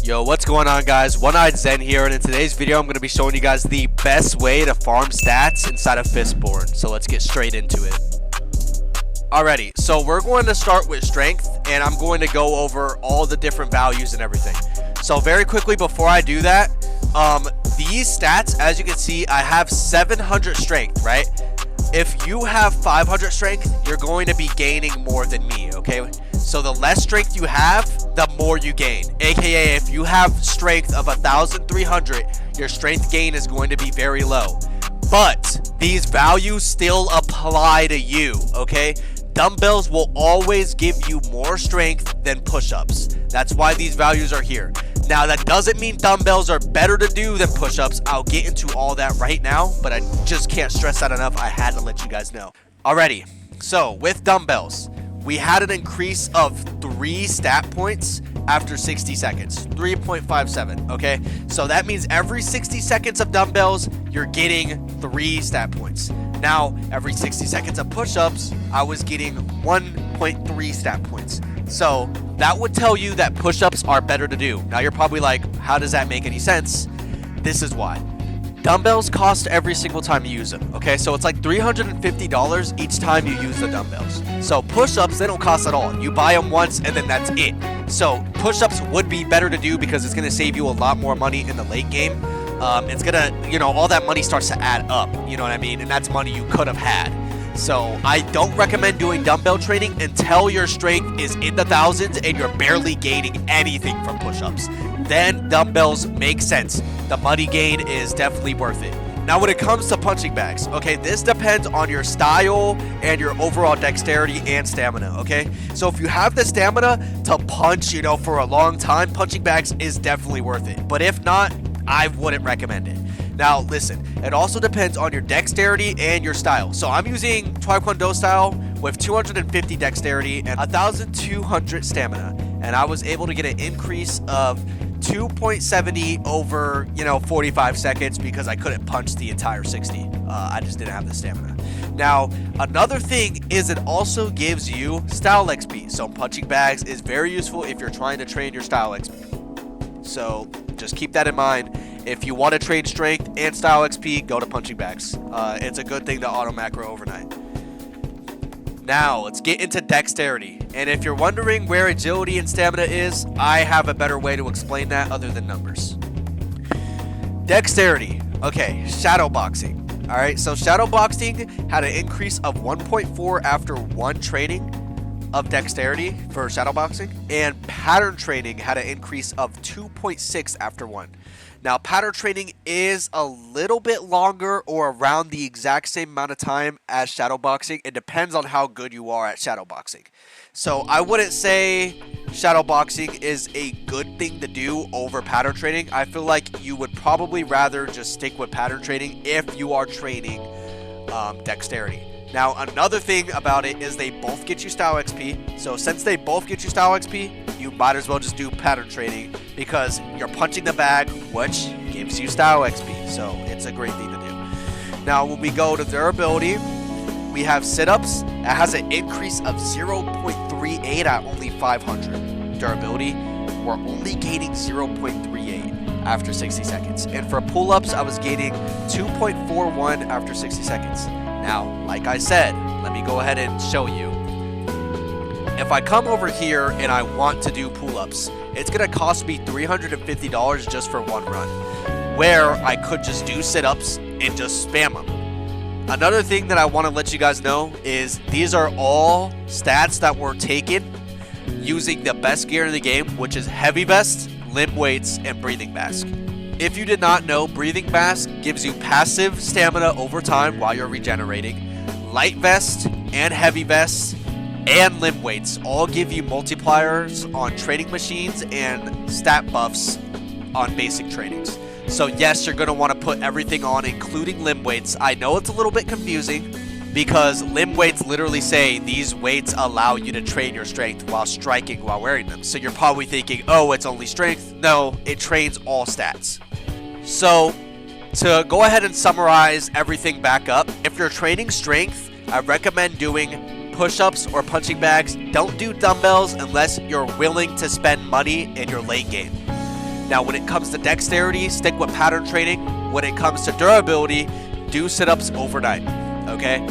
Yo, what's going on, guys? One-Eyed Zen here, and in today's video I'm going to be showing you guys the best way to farm stats inside of Fistborn. So let's get straight into it. Alrighty, so we're going to start with strength, and I'm going to go over all the different values and everything. So very quickly before I do that, these stats, as you can see, I have 700 strength, right? If you have 500 strength, you're going to be gaining more than me, okay? So the less strength you have, the more you gain. AKA, if you have strength of 1,300, your strength gain is going to be very low. But these values still apply to you, okay? Dumbbells will always give you more strength than push-ups. That's why these values are here. Now, that doesn't mean dumbbells are better to do than push-ups. I'll get into all that right now, but I just can't stress that enough. I had to let you guys know. Alrighty, so with dumbbells, we had an increase of 3 stat points after 60 seconds, 3.57, okay? So that means every 60 seconds of dumbbells, you're getting 3 stat points. Now, every 60 seconds of push-ups, I was getting 1.3 stat points. So that would tell you that push-ups are better to do. Now you're probably like, how does that make any sense? This is why. Dumbbells cost every single time you use them, okay? So it's like $350 each time you use the dumbbells. So push-ups, they don't cost at all. You buy them once and then that's it. So push-ups would be better to do because it's going to save you a lot more money in the late game. It's going to, all that money starts to add up, you know what I mean? And that's money you could have had. So I don't recommend doing dumbbell training until your strength is in the thousands and you're barely gaining anything from push-ups. Then dumbbells make sense. The money gain is definitely worth it. Now when it comes to punching bags, okay, this depends on your style and your overall dexterity and stamina, okay? So if you have the stamina to punch, for a long time, punching bags is definitely worth it. But if not, I wouldn't recommend it. Now listen, it also depends on your dexterity and your style. So I'm using Taekwondo style with 250 dexterity and 1,200 stamina. And I was able to get an increase of 2.70 over, 45 seconds because I couldn't punch the entire 60. I just didn't have the stamina. Now, another thing is it also gives you style XP. So punching bags is very useful if you're trying to train your style XP. So just keep that in mind. If you want to trade strength and style XP, go to punching bags. It's a good thing to auto macro overnight. Now, let's get into dexterity. And if you're wondering where agility and stamina is, I have a better way to explain that other than numbers. Dexterity. Okay, shadow boxing. Alright, so shadow boxing had an increase of 1.4 after 1 training of dexterity for shadow boxing, and pattern training had an increase of 2.6 after 1. Now, pattern training is a little bit longer or around the exact same amount of time as shadow boxing. It depends on how good you are at shadow boxing. So I wouldn't say shadow boxing is a good thing to do over pattern training. I feel like you would probably rather just stick with pattern training if you are training dexterity. Now, another thing about it is they both get you style XP. So since they both get you style XP, you might as well just do pattern training because you're punching the bag, which gives you style XP. So it's a great thing to do. Now, when we go to durability, we have sit-ups. It has an increase of 0.38 at only 500. Durability, we're only gaining 0.38 after 60 seconds. And for pull-ups, I was gaining 2.41 after 60 seconds. Now, like I said, let me go ahead and show you. If I come over here and I want to do pull-ups, it's going to cost me $350 just for one run, where I could just do sit-ups and just spam them. Another thing that I want to let you guys know is these are all stats that were taken using the best gear in the game, which is heavy vest, limb weights, and breathing mask. If you did not know, breathing mask gives you passive stamina over time while you're regenerating. Light vest and heavy vest and limb weights all give you multipliers on training machines and stat buffs on basic trainings. So yes, you're going to want to put everything on, including limb weights. I know it's a little bit confusing because limb weights literally say these weights allow you to train your strength while striking while wearing them. So you're probably thinking, oh, it's only strength. No, it trains all stats. So to go ahead and summarize everything back up, if you're training strength, I recommend doing push-ups or punching bags. Don't do dumbbells unless you're willing to spend money in your late game. Now, when it comes to dexterity, stick with pattern training. When it comes to durability, do sit-ups overnight, okay?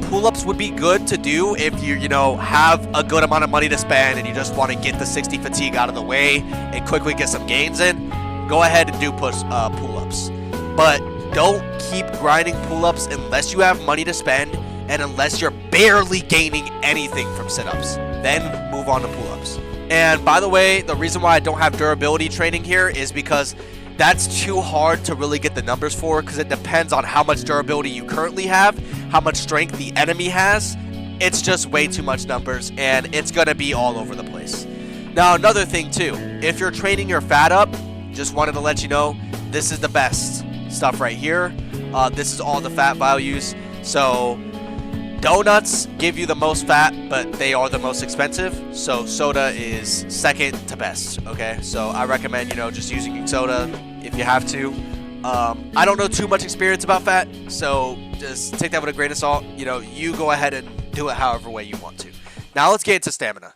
Pull-ups would be good to do if you have a good amount of money to spend and you just want to get the 60 fatigue out of the way and quickly get some gains in. Go ahead and do pull-ups. But don't keep grinding pull-ups unless you have money to spend and unless you're barely gaining anything from sit-ups. Then move on to pull-ups. And by the way, the reason why I don't have durability training here is because that's too hard to really get the numbers for, because it depends on how much durability you currently have, how much strength the enemy has. It's just way too much numbers, and it's going to be all over the place. Now, another thing too, if you're training your fat up, just wanted to let you know, this is the best stuff right here. This is all the fat values. So donuts give you the most fat, but they are the most expensive. So soda is second to best, okay? So I recommend, just using soda if you have to. I don't know too much experience about fat, so just take that with a grain of salt. You go ahead and do it however way you want to. Now let's get into stamina.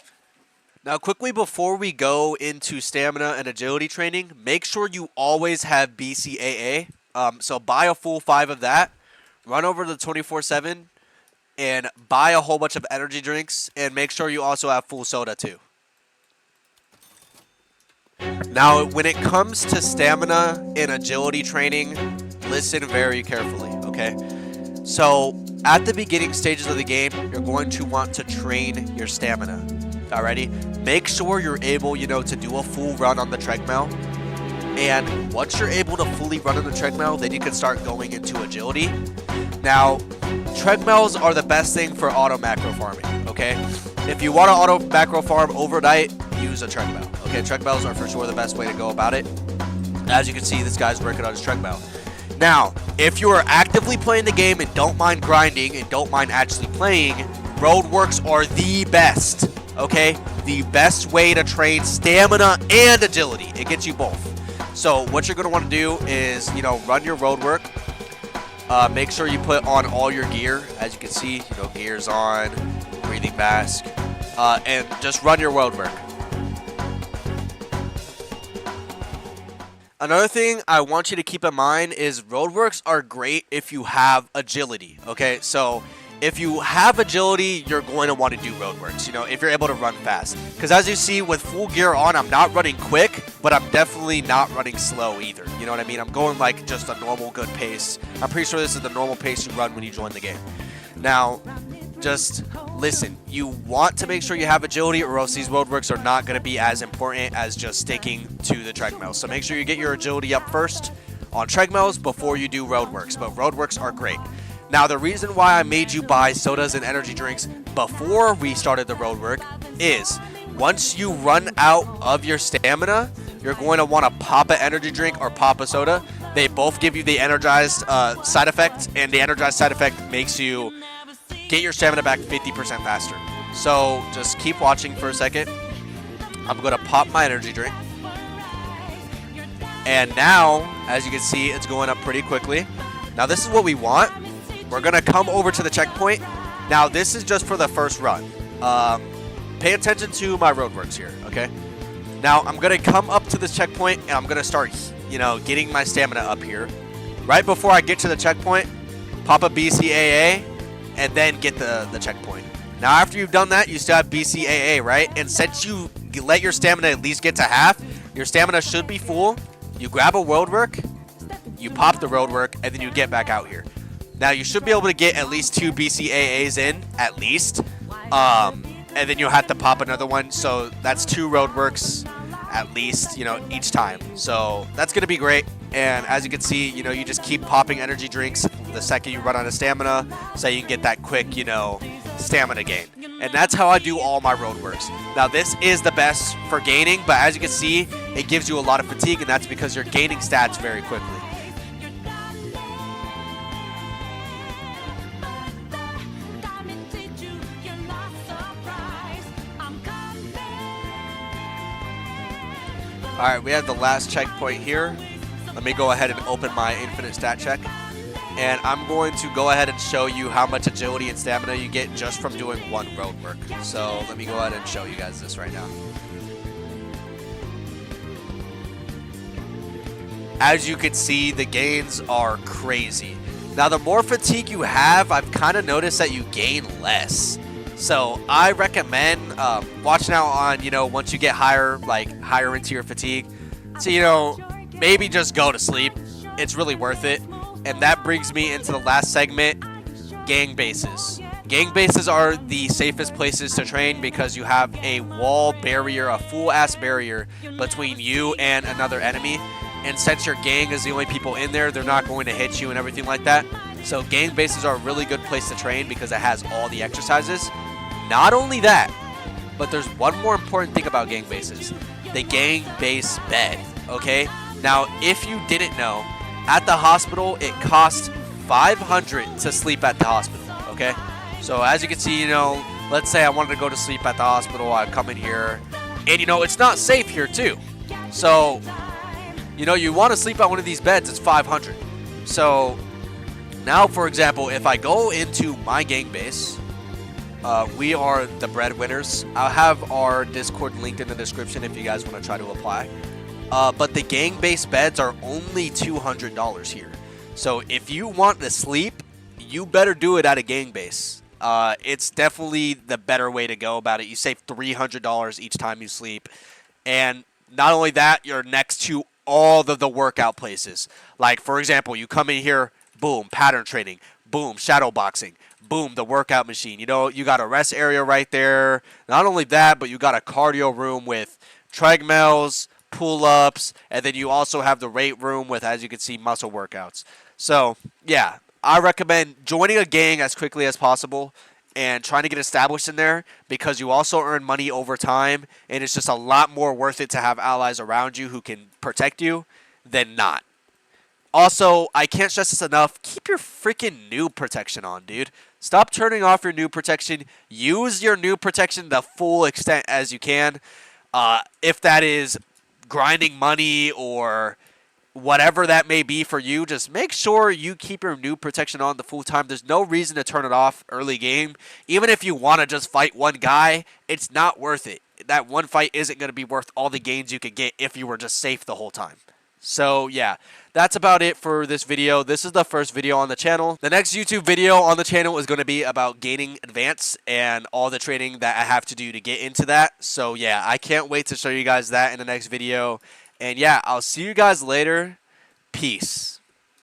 Now quickly before we go into stamina and agility training, make sure you always have BCAA. So buy a full 5 of that, run over to 24/7, and buy a whole bunch of energy drinks, and make sure you also have full soda too. Now, when it comes to stamina and agility training, listen very carefully, okay? So, at the beginning stages of the game, you're going to want to train your stamina, alrighty? Make sure you're able, to do a full run on the treadmill. And once you're able to fully run on the treadmill, then you can start going into agility. Now, treadmills are the best thing for auto macro farming, okay? If you want to auto macro farm overnight, use a treadmill, okay? Treadmills are for sure the best way to go about it. As you can see, this guy's working on his treadmill. Now, if you are actively playing the game and don't mind grinding and don't mind actually playing, roadworks are the best, okay? The best way to train stamina and agility. It gets you both. So what you're going to want to do is, run your road work. Make sure you put on all your gear. As you can see, gear's on, breathing mask, and just run your road work. Another thing I want you to keep in mind is roadworks are great if you have agility, okay? So if you have agility, you're going to want to do roadworks, if you're able to run fast. Because as you see, with full gear on, I'm not running quick, but I'm definitely not running slow either. You know what I mean? I'm going like just a normal good pace. I'm pretty sure this is the normal pace you run when you join the game. Now, just listen. You want to make sure you have agility, or else these roadworks are not going to be as important as just sticking to the treadmill. So make sure you get your agility up first on treadmills before you do roadworks. But roadworks are great. Now, the reason why I made you buy sodas and energy drinks before we started the roadwork is once you run out of your stamina, you're going to want to pop an energy drink or pop a soda. They both give you the energized side effect, and the energized side effect makes you get your stamina back 50% faster. So just keep watching for a second. I'm going to pop my energy drink. And now, as you can see, it's going up pretty quickly. Now, this is what we want. We're going to come over to the checkpoint. Now, this is just for the first run. Pay attention to my roadworks here, okay? Now, I'm going to come up to this checkpoint, and I'm going to start, getting my stamina up here. Right before I get to the checkpoint, pop a BCAA, and then get the checkpoint. Now, after you've done that, you still have BCAA, right? And since you let your stamina at least get to half, your stamina should be full. You grab a roadwork, you pop the roadwork, and then you get back out here. Now, you should be able to get at least 2 BCAAs in, at least. And then you'll have to pop another one. So that's 2 roadworks at least, each time. So that's going to be great. And as you can see, you just keep popping energy drinks the second you run out of stamina, so you can get that quick, stamina gain. And that's how I do all my roadworks. Now, this is the best for gaining, but as you can see, it gives you a lot of fatigue, and that's because you're gaining stats very quickly. Alright, we have the last checkpoint here. Let me go ahead and open my infinite stat check. And I'm going to go ahead and show you how much agility and stamina you get just from doing one roadwork. So let me go ahead and show you guys this right now. as you can see, the gains are crazy. Now, the more fatigue you have, I've kind of noticed that you gain less. So I recommend watching out on, once you get higher into your fatigue. So, maybe just go to sleep. It's really worth it. And that brings me into the last segment, gang bases. Gang bases are the safest places to train because you have a wall barrier, a full-ass barrier between you and another enemy. And since your gang is the only people in there, they're not going to hit you and everything like that. So gang bases are a really good place to train because it has all the exercises. Not only that, but there's one more important thing about gang bases. The gang base bed, okay? Now, if you didn't know, at the hospital, it costs $500 to sleep at the hospital, okay? So as you can see, let's say I wanted to go to sleep at the hospital, I come in here, and it's not safe here too. So, you want to sleep at one of these beds, it's $500. So now, for example, if I go into my gang base, we are the breadwinners. I'll have our Discord linked in the description if you guys want to try to apply. But the gang base beds are only $200 here. So if you want to sleep, you better do it at a gang base. It's definitely the better way to go about it. You save $300 each time you sleep. And not only that, you're next to all of the workout places. Like, for example, you come in here, boom, pattern training, boom, shadow boxing, boom, the workout machine. You got a rest area right there. Not only that, but you got a cardio room with treadmills, pull-ups, and then you also have the weight room with, as you can see, muscle workouts. So, yeah, I recommend joining a gang as quickly as possible and trying to get established in there because you also earn money over time, and it's just a lot more worth it to have allies around you who can protect you than not. Also, I can't stress this enough, keep your freaking noob protection on, dude. Stop turning off your noob protection. Use your noob protection the full extent as you can. If that is grinding money or whatever that may be for you, just make sure you keep your noob protection on the full time. There's no reason to turn it off early game. Even if you want to just fight one guy, it's not worth it. That one fight isn't going to be worth all the gains you could get if you were just safe the whole time. So, yeah, that's about it for this video. This is the first video on the channel. The next YouTube video on the channel is going to be about gaining advance and all the training that I have to do to get into that. So, yeah, I can't wait to show you guys that in the next video. And, yeah, I'll see you guys later. Peace.